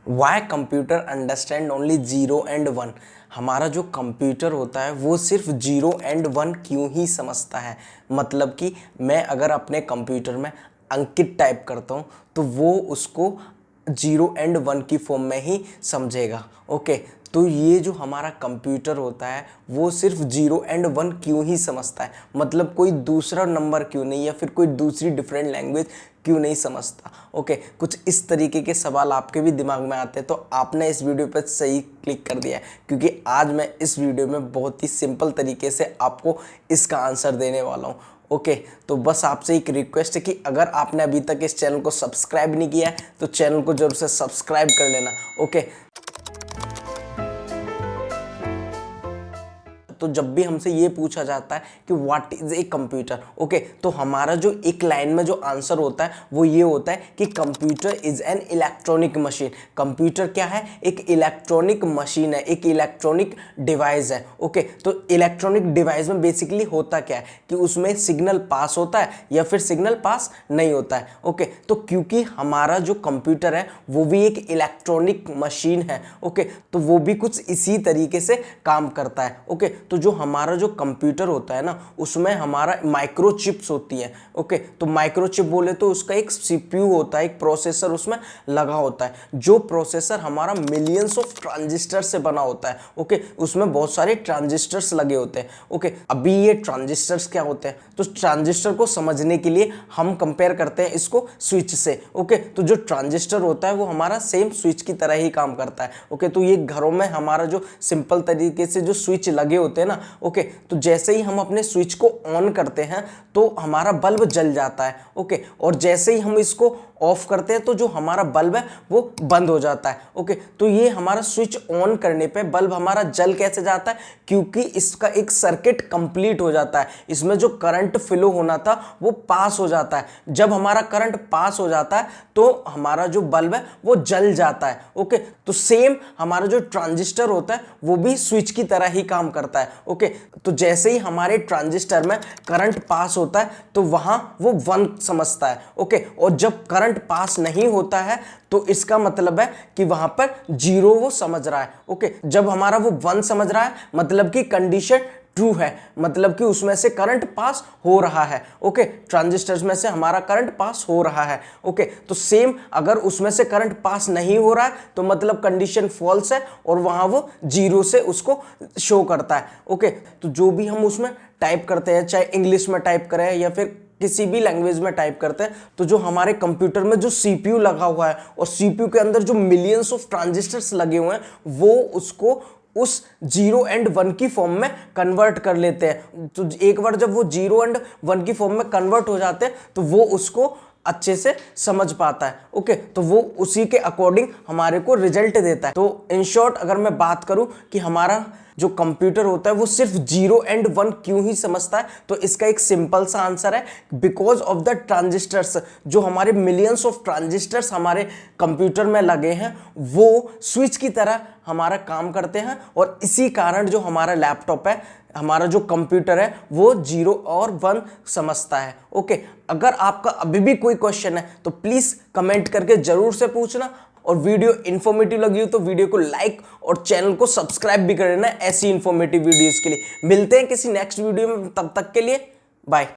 Y computer understand only 0 and 1। हमारा जो computer होता है वो सिर्फ 0 एंड 1 क्यों ही समझता है। मतलब कि मैं अगर अपने कंप्यूटर में अंकित टाइप करता हूँ तो वो उसको 0 एंड 1 की फॉर्म में ही समझेगा। ओके, तो ये जो हमारा कंप्यूटर होता है वो सिर्फ 0 एंड 1 क्यों ही समझता है, मतलब कोई दूसरा नंबर क्यों नहीं या फिर कोई दूसरी डिफरेंट लैंग्वेज क्यों नहीं समझता। ओके, कुछ इस तरीके के सवाल आपके भी दिमाग में आते हैं तो आपने इस वीडियो पर सही क्लिक कर दिया है, क्योंकि आज मैं इस वीडियो में बहुत ही सिंपल तरीके से आपको इसका आंसर देने वाला हूँ। ओके, तो बस आपसे एक रिक्वेस्ट है कि अगर आपने अभी तक इस चैनल को सब्सक्राइब नहीं किया है तो चैनल को जरूर से सब्सक्राइब कर लेना। ओके, तो जब भी हमसे ये पूछा जाता है कि what is a computer, okay, तो हमारा जो एक लाइन में जो आंसर होता है वो ये होता है कि computer is an electronic machine. Computer क्या है? एक इलेक्ट्रॉनिक मशीन है, एक इलेक्ट्रॉनिक डिवाइस है। ओके, तो इलेक्ट्रॉनिक डिवाइस में बेसिकली होता क्या है कि उसमें सिग्नल पास होता है या फिर सिग्नल पास नहीं होता है। ओके, तो क्योंकि हमारा जो कंप्यूटर है वो भी एक इलेक्ट्रॉनिक मशीन है, ओके, तो वो भी कुछ इसी तरीके से काम करता है। ओके, तो जो हमारा जो कंप्यूटर होता है ना उसमें हमारा माइक्रोचिप्स होती है। ओके, तो माइक्रोचिप बोले तो उसका एक सीपीयू होता है, एक प्रोसेसर उसमें लगा होता है, जो प्रोसेसर हमारा मिलियंस ऑफ ट्रांजिस्टर से बना होता है। ओके, उसमें बहुत सारे ट्रांजिस्टर्स लगे होते हैं। ओके, अभी ये ट्रांजिस्टर्स क्या होते हैं, तो ट्रांजिस्टर को समझने के लिए हम कंपेयर करते हैं इसको स्विच से। ओके, तो जो ट्रांजिस्टर होता है वो हमारा सेम स्विच की तरह ही काम करता है। ओके, तो ये घरों में हमारा जो सिंपल तरीके से जो स्विच लगे होते हैं ना, ओके, तो जैसे ही हम अपने स्विच को ऑन करते हैं तो हमारा बल्ब जल जाता है। ओके, और जैसे ही हम इसको ऑफ करते हैं तो जो हमारा बल्ब है वो बंद हो जाता है। ओके, तो ये हमारा स्विच ऑन करने पे बल्ब हमारा जल कैसे जाता है, क्योंकि इसका एक सर्किट कंप्लीट हो जाता है, इसमें जो करंट फ्लो होना था वो पास हो जाता है। जब हमारा करंट पास हो जाता है तो हमारा जो बल्ब है वो जल जाता है। ओके, तो सेम हमारा जो ट्रांजिस्टर होता है वो भी स्विच की तरह ही काम करता है। ओके, तो जैसे ही हमारे ट्रांजिस्टर में करंट पास होता है तो वहां वो 1 समझता है। ओके, और जब करंट पास नहीं होता है तो इसका मतलब है कि वहां पर 0 वो समझ रहा है। ओके, जब हमारा वो 1 समझ रहा है मतलब कि कंडीशन ट्रू है, मतलब कि उसमें से करंट पास हो रहा है। ओके, ट्रांजिस्टर्स में से हमारा करंट पास हो रहा है। ओके, तो सेम अगर उसमें से करंट पास नहीं हो रहा है तो मतलब कंडीशन फॉल्स है और वहां वो 0 से उसको शो करता है। ओके, तो जो भी हम उसमें टाइप करते हैं, चाहे इंग्लिश में टाइप करें या फिर किसी भी लैंग्वेज में टाइप करते हैं, तो जो हमारे कंप्यूटर में जो सीपीयू लगा हुआ है और सीपीयू के अंदर जो मिलियंस ऑफ ट्रांजिस्टर्स लगे हुए हैं वो उसको उस 0 एंड 1 की फॉर्म में कन्वर्ट कर लेते हैं। तो एक बार जब वो 0 एंड 1 की फॉर्म में कन्वर्ट हो जाते हैं तो वो उसको अच्छे से समझ पाता है। ओके, तो वो उसी के अकॉर्डिंग हमारे को रिजल्ट देता है। तो इन शॉर्ट अगर मैं बात करूं कि हमारा जो कंप्यूटर होता है वो सिर्फ 0 एंड 1 क्यों ही समझता है, तो इसका एक सिंपल सा आंसर है बिकॉज ऑफ द ट्रांजिस्टर्स। जो हमारे मिलियंस ऑफ ट्रांजिस्टर्स हमारे कंप्यूटर में लगे हैं वो स्विच की तरह हमारा काम करते हैं, और इसी कारण जो हमारा लैपटॉप है, हमारा जो कंप्यूटर है वो 0 और 1 समझता है। ओके, अगर आपका अभी भी कोई क्वेश्चन है तो प्लीज कमेंट करके जरूर से पूछना, और वीडियो इन्फॉर्मेटिव लगी हो तो वीडियो को लाइक और चैनल को सब्सक्राइब भी कर लेना ऐसी इन्फॉर्मेटिव वीडियोस के लिए। मिलते हैं किसी नेक्स्ट वीडियो में, तब तक के लिए बाय।